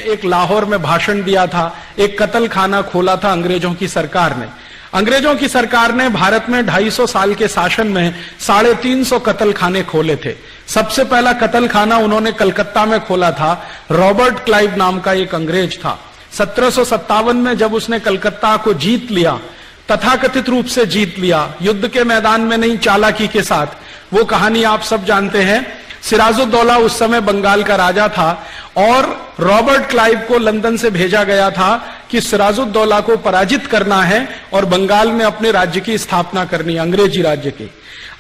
एक लाहौर में भाषण दिया था, एक कत्ल खाना खोला था अंग्रेजों की सरकार ने। अंग्रेजों की सरकार ने भारत में 250 साल के शासन में 350 कत्ल खाने खोले थे। सबसे पहला कत्ल खाना उन्होंने कलकत्ता में खोला था। रॉबर्ट क्लाइव नाम का एक अंग्रेज था। 1757 में जब उसने कलकत्ता को जीत लिया, तथाकथित रूप से जीत लिया, युद्ध के मैदान में नहीं, चालाकी के साथ, वो कहानी आप सब जानते हैं। सिराजुद्दौला उस समय बंगाल का राजा था और रॉबर्ट क्लाइव को लंदन से भेजा गया था कि सिराजुद्दौला को पराजित करना है और बंगाल में अपने राज्य की स्थापना करनी, अंग्रेजी राज्य की।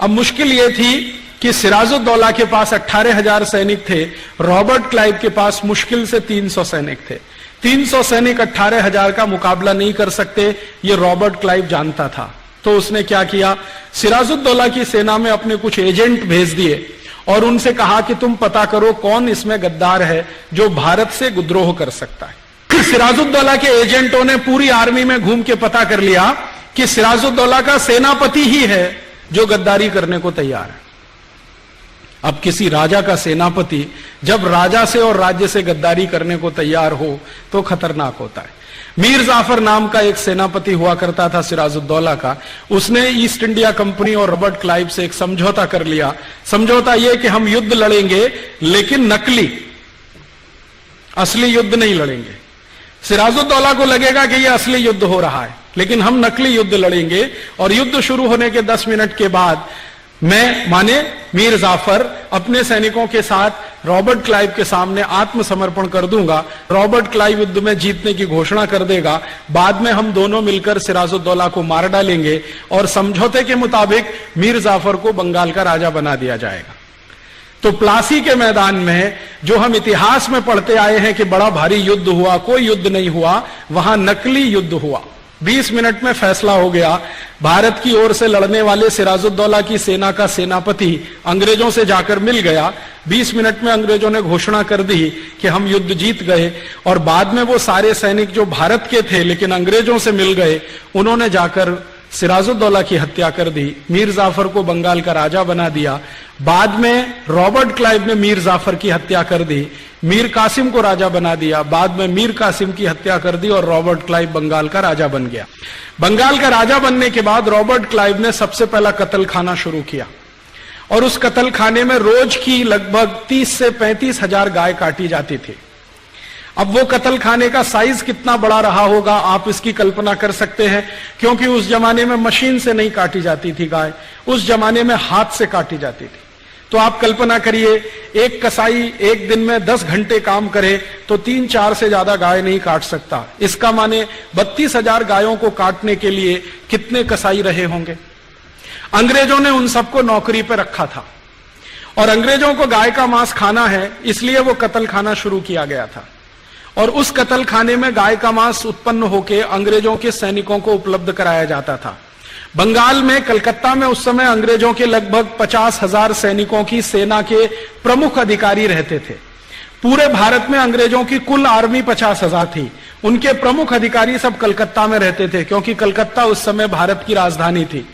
अब मुश्किल यह थी कि सिराजुद्दौला के पास 18,000 सैनिक थे, रॉबर्ट क्लाइव के पास मुश्किल से 300 सैनिक थे। 300 सैनिक 18,000 का मुकाबला नहीं कर सकते, ये रॉबर्ट क्लाइव जानता था। तो उसने क्या किया, सिराजुद्दौला की सेना में अपने कुछ एजेंट भेज दिए और उनसे कहा कि तुम पता करो कौन इसमें गद्दार है जो भारत से विद्रोह कर सकता है। सिराजुद्दौला के एजेंटों ने पूरी आर्मी में घूम के पता कर लिया कि सिराजुद्दौला का सेनापति ही है जो गद्दारी करने को तैयार है। अब किसी राजा का सेनापति जब राजा से और राज्य से गद्दारी करने को तैयार हो तो खतरनाक होता है। मीर जाफर नाम का एक सेनापति हुआ करता था सिराजुद्दौला का। उसने ईस्ट इंडिया कंपनी और रॉबर्ट क्लाइव से एक समझौता कर लिया। समझौता यह कि हम युद्ध लड़ेंगे लेकिन नकली, असली युद्ध नहीं लड़ेंगे। सिराजुद्दौला को लगेगा कि यह असली युद्ध हो रहा है, लेकिन हम नकली युद्ध लड़ेंगे और युद्ध शुरू होने के 10 मिनट के बाद मैं माने मीर जाफर अपने सैनिकों के साथ रॉबर्ट क्लाइव के सामने आत्मसमर्पण कर दूंगा। रॉबर्ट क्लाइव युद्ध में जीतने की घोषणा कर देगा। बाद में हम दोनों मिलकर सिराजुद्दौला को मार डालेंगे और समझौते के मुताबिक मीर जाफर को बंगाल का राजा बना दिया जाएगा। तो प्लासी के मैदान में जो हम इतिहास में पढ़ते आए हैं कि बड़ा भारी युद्ध हुआ, कोई युद्ध नहीं हुआ, वहां नकली युद्ध हुआ। 20 मिनट में फैसला हो गया। भारत की ओर से लड़ने वाले सिराजुद्दौला की सेना का सेनापति अंग्रेजों से जाकर मिल गया। 20 मिनट में अंग्रेजों ने घोषणा कर दी कि हम युद्ध जीत गए और बाद में वो सारे सैनिक जो भारत के थे लेकिन अंग्रेजों से मिल गए, उन्होंने जाकर सिराजुद्दौला की हत्या कर दी, मीर जाफर को बंगाल का राजा बना दिया। बाद में रॉबर्ट क्लाइव ने मीर जाफर की हत्या कर दी, मीर कासिम को राजा बना दिया। बाद में मीर कासिम की हत्या कर दी और रॉबर्ट क्लाइव बंगाल का राजा बन गया। बंगाल का राजा बनने के बाद रॉबर्ट क्लाइव ने सबसे पहला कत्ल खाना शुरू किया और उस कत्ल खाने में रोज की लगभग 30 से 35 हजार गाय काटी जाती थी। अब वो कत्ल खाने का साइज कितना बड़ा रहा होगा आप इसकी कल्पना कर सकते हैं, क्योंकि उस जमाने में मशीन से नहीं काटी जाती थी गाय, उस जमाने में हाथ से काटी जाती थी। तो आप कल्पना करिए, एक कसाई एक दिन में 10 घंटे काम करे तो 3-4 से ज्यादा गाय नहीं काट सकता। इसका माने 32,000 गायों को काटने के लिए कितने कसाई रहे होंगे। अंग्रेजों ने उन सबको नौकरी पर रखा था और अंग्रेजों को गाय का मांस खाना है, इसलिए वो कत्ल खाना शुरू किया गया था और उस कत्ल खाने में गाय का मांस उत्पन्न होकर अंग्रेजों के सैनिकों को उपलब्ध कराया जाता था। बंगाल में, कलकत्ता में उस समय अंग्रेजों के लगभग 50,000 सैनिकों की सेना के प्रमुख अधिकारी रहते थे। पूरे भारत में अंग्रेजों की कुल आर्मी 50,000 थी। उनके प्रमुख अधिकारी सब कलकत्ता में रहते थे, क्योंकि कलकत्ता उस समय भारत की राजधानी थी।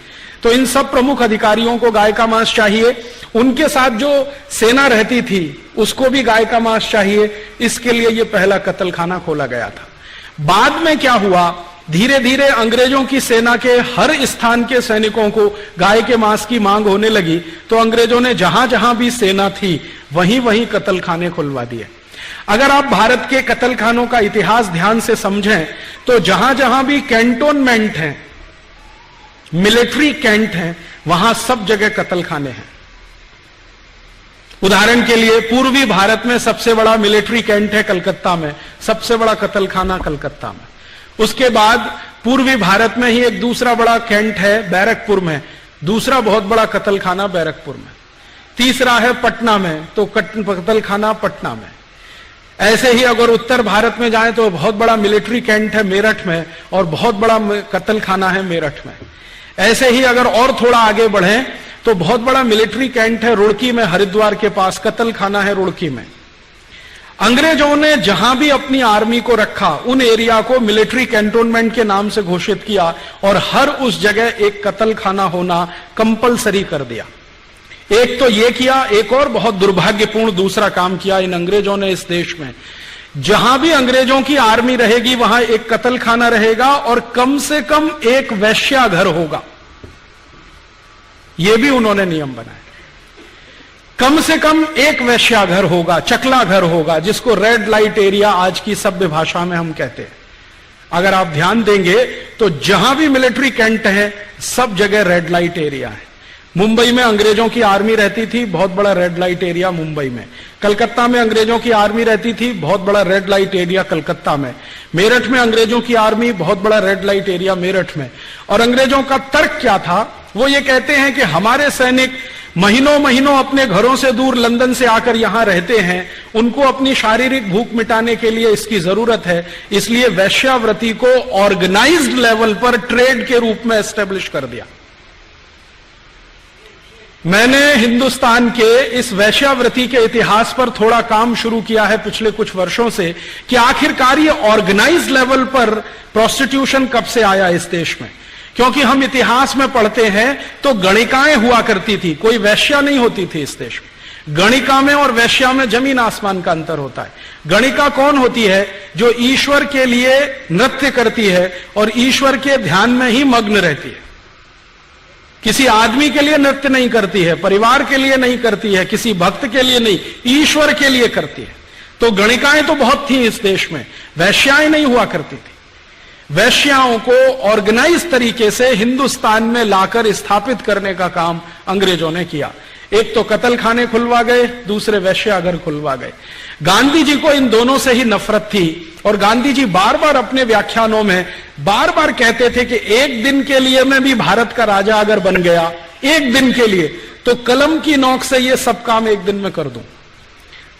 तो इन सब प्रमुख अधिकारियों को गाय का मांस चाहिए, उनके साथ जो सेना रहती थी उसको भी गाय का मांस चाहिए। इसके लिए यह पहला कत्ल खाना खोला गया था। बाद में क्या हुआ, धीरे धीरे अंग्रेजों की सेना के हर स्थान के सैनिकों को गाय के मांस की मांग होने लगी, तो अंग्रेजों ने जहां जहां भी सेना थी वहीं वहीं कत्ल खाने खुलवा दिए। अगर आप भारत के कत्ल खानों का इतिहास ध्यान से समझें तो जहां जहां भी कैंटोनमेंट हैं, मिलिट्री कैंट हैं, वहां सब जगह कत्ल खाने हैं। उदाहरण के लिए पूर्वी भारत में सबसे बड़ा मिलिट्री कैंट है कलकत्ता में, सबसे बड़ा कत्ल खाना कलकत्ता में। उसके बाद पूर्वी भारत में ही एक दूसरा बड़ा कैंट है बैरकपुर में, दूसरा बहुत बड़ा कत्ल खाना बैरकपुर में। तीसरा है पटना में, तो कत्ल खाना पटना में। ऐसे ही अगर उत्तर भारत में जाएं तो बहुत बड़ा मिलिट्री कैंट है मेरठ में और बहुत बड़ा कत्ल खाना है मेरठ में। ऐसे ही अगर और थोड़ा आगे बढ़ें तो बहुत बड़ा मिलिट्री कैंट है रुड़की में, हरिद्वार के पास कत्ल खाना है रुड़की में। अंग्रेजों ने जहां भी अपनी आर्मी को रखा उन एरिया को मिलिट्री कैंटोनमेंट के नाम से घोषित किया और हर उस जगह एक कत्ल खाना होना कंपलसरी कर दिया। एक तो यह किया, एक और बहुत दुर्भाग्यपूर्ण दूसरा काम किया इन अंग्रेजों ने इस देश में जहां भी अंग्रेजों की आर्मी रहेगी वहां एक कत्ल खाना रहेगा और कम से कम एक वैश्याघर होगा। यह भी उन्होंने नियम बनाया। कम से कम एक वैश्याघर होगा, चकला घर होगा, जिसको रेड लाइट एरिया आज की सभ्य भाषा में हम कहते हैं। अगर आप ध्यान देंगे तो जहां भी मिलिट्री कैंट है सब जगह रेड लाइट एरिया है। मुंबई में अंग्रेजों की आर्मी रहती थी, बहुत बड़ा रेड लाइट एरिया मुंबई में। कलकत्ता में अंग्रेजों की आर्मी रहती थी, बहुत बड़ा रेड लाइट एरिया कलकत्ता में। मेरठ में अंग्रेजों की आर्मी, बहुत बड़ा रेड लाइट एरिया मेरठ में। और अंग्रेजों का तर्क क्या था? वो ये कहते हैं कि हमारे सैनिक महीनों महीनों अपने घरों से दूर लंदन से आकर यहां रहते हैं, उनको अपनी शारीरिक भूख मिटाने के लिए इसकी जरूरत है, इसलिए वैश्यावृत्ति को ऑर्गेनाइज्ड लेवल पर ट्रेड के रूप में एस्टेब्लिश कर दिया। मैंने हिंदुस्तान के इस वैश्यावृत्ति के इतिहास पर थोड़ा काम शुरू किया है पिछले कुछ वर्षों से कि आखिरकार ये ऑर्गेनाइज्ड लेवल पर प्रोस्टिट्यूशन कब से आया इस देश में। क्योंकि हम इतिहास में पढ़ते हैं तो गणिकाएं हुआ करती थी, कोई वैश्या नहीं होती थी इस देश में। गणिका में और वैश्या में जमीन आसमान का अंतर होता है। गणिका कौन होती है? जो ईश्वर के लिए नृत्य करती है और ईश्वर के ध्यान में ही मग्न रहती है। किसी आदमी के लिए नृत्य नहीं करती है, परिवार के लिए नहीं करती है, किसी भक्त के लिए नहीं, ईश्वर के लिए करती है। तो गणिकाएं तो बहुत थी इस देश में, वैश्याएं नहीं हुआ करती थी। वैश्याओं को ऑर्गेनाइज तरीके से हिंदुस्तान में लाकर स्थापित करने का काम अंग्रेजों ने किया। एक तो कत्ल खाने खुलवा गए, दूसरे वैश्याघर खुलवा गए। गांधी जी को इन दोनों से ही नफरत थी और गांधी जी बार बार अपने व्याख्यानों में बार बार कहते थे कि एक दिन के लिए मैं भी भारत का राजा अगर बन गया, एक दिन के लिए, तो कलम की नोक से ये सब काम एक दिन में कर दूं।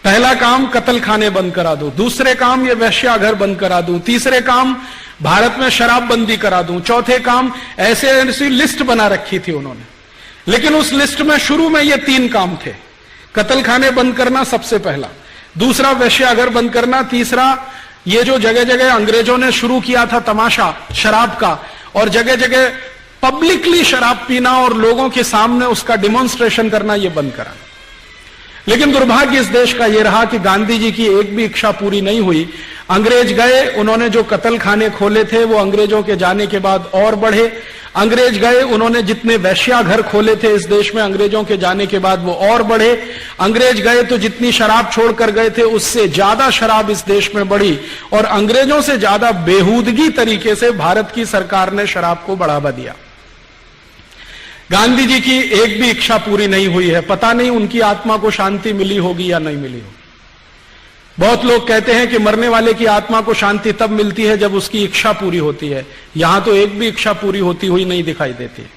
पहला काम कत्ल खाने बंद करा दूं, दूसरे काम ये वैश्याघर बंद करा दूं, तीसरे काम भारत में शराबबंदी करा दूं, चौथे काम ऐसी लिस्ट बना रखी थी उन्होंने। लेकिन उस लिस्ट में शुरू में ये 3 काम थे। कत्ल खाने बंद करना सबसे पहला, दूसरा वैश्याघर बंद करना, तीसरा ये जो जगह जगह अंग्रेजों ने शुरू किया था तमाशा शराब का, और जगह जगह पब्लिकली शराब पीना और लोगों के सामने उसका डिमॉन्स्ट्रेशन करना, ये बंद करा। लेकिन दुर्भाग्य इस देश का यह रहा कि गांधी जी की एक भी इच्छा पूरी नहीं हुई। अंग्रेज गए, उन्होंने जो कत्ल खाने खोले थे वो अंग्रेजों के जाने के बाद और बढ़े। अंग्रेज गए, उन्होंने जितने वैश्याघर खोले थे इस देश में अंग्रेजों के जाने के बाद वो और बढ़े। अंग्रेज गए तो जितनी शराब छोड़कर गए थे उससे ज्यादा शराब इस देश में बढ़ी और अंग्रेजों से ज्यादा बेहूदगी तरीके से भारत की सरकार ने शराब को बढ़ावा दिया। गांधी जी की एक भी इच्छा पूरी नहीं हुई है। पता नहीं उनकी आत्मा को शांति मिली होगी या नहीं मिली होगी। बहुत लोग कहते हैं कि मरने वाले की आत्मा को शांति तब मिलती है जब उसकी इच्छा पूरी होती है। यहां तो एक भी इच्छा पूरी होती हुई नहीं दिखाई देती।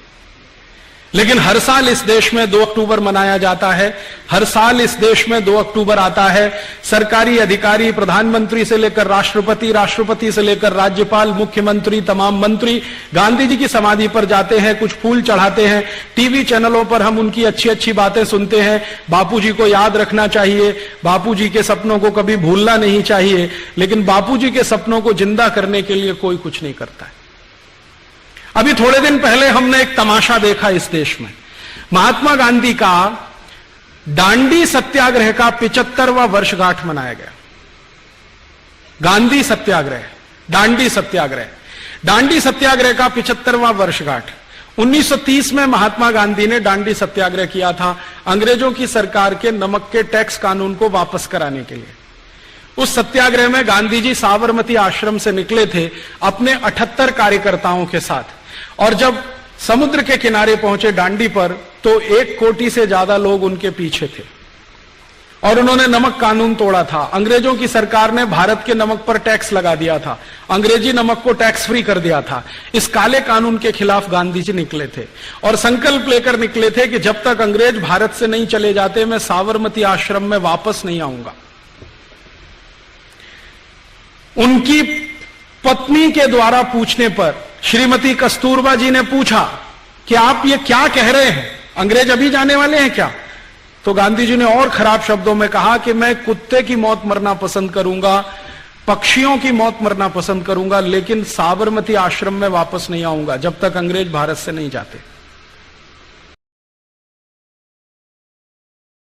लेकिन हर साल इस देश में 2 अक्टूबर मनाया जाता है। हर साल इस देश में 2 अक्टूबर आता है। सरकारी अधिकारी, प्रधानमंत्री से लेकर राष्ट्रपति, राष्ट्रपति से लेकर राज्यपाल, मुख्यमंत्री, तमाम मंत्री गांधी जी की समाधि पर जाते हैं, कुछ फूल चढ़ाते हैं। टीवी चैनलों पर हम उनकी अच्छी अच्छी बातें सुनते हैं। बापूजी को याद रखना चाहिए, बापूजी के सपनों को कभी भूलना नहीं चाहिए। लेकिन बापूजी के सपनों को जिंदा करने के लिए कोई कुछ नहीं करता है। अभी थोड़े दिन पहले हमने एक तमाशा देखा इस देश में। महात्मा गांधी का दांडी सत्याग्रह का 75वां वर्षगांठ मनाया गया। गांधी सत्याग्रह, दांडी सत्याग्रह, दांडी सत्याग्रह का 75वां वर्षगांठ। 1930 में महात्मा गांधी ने दांडी सत्याग्रह किया था अंग्रेजों की सरकार के नमक के टैक्स कानून को वापस कराने के लिए। उस सत्याग्रह में गांधी जी साबरमती आश्रम से निकले थे अपने 78 कार्यकर्ताओं के साथ, और जब समुद्र के किनारे पहुंचे दांडी पर तो 1 कोटि से ज्यादा लोग उनके पीछे थे और उन्होंने नमक कानून तोड़ा था। अंग्रेजों की सरकार ने भारत के नमक पर टैक्स लगा दिया था, अंग्रेजी नमक को टैक्स फ्री कर दिया था। इस काले कानून के खिलाफ गांधी जी निकले थे और संकल्प लेकर निकले थे कि जब तक अंग्रेज भारत से नहीं चले जाते मैं साबरमती आश्रम में वापस नहीं आऊंगा। उनकी पत्नी के द्वारा पूछने पर श्रीमती कस्तूरबा जी ने पूछा कि आप ये क्या कह रहे हैं, अंग्रेज अभी जाने वाले हैं क्या? तो गांधी जी ने और खराब शब्दों में कहा कि मैं कुत्ते की मौत मरना पसंद करूंगा, पक्षियों की मौत मरना पसंद करूंगा, लेकिन साबरमती आश्रम में वापस नहीं आऊंगा जब तक अंग्रेज भारत से नहीं जाते।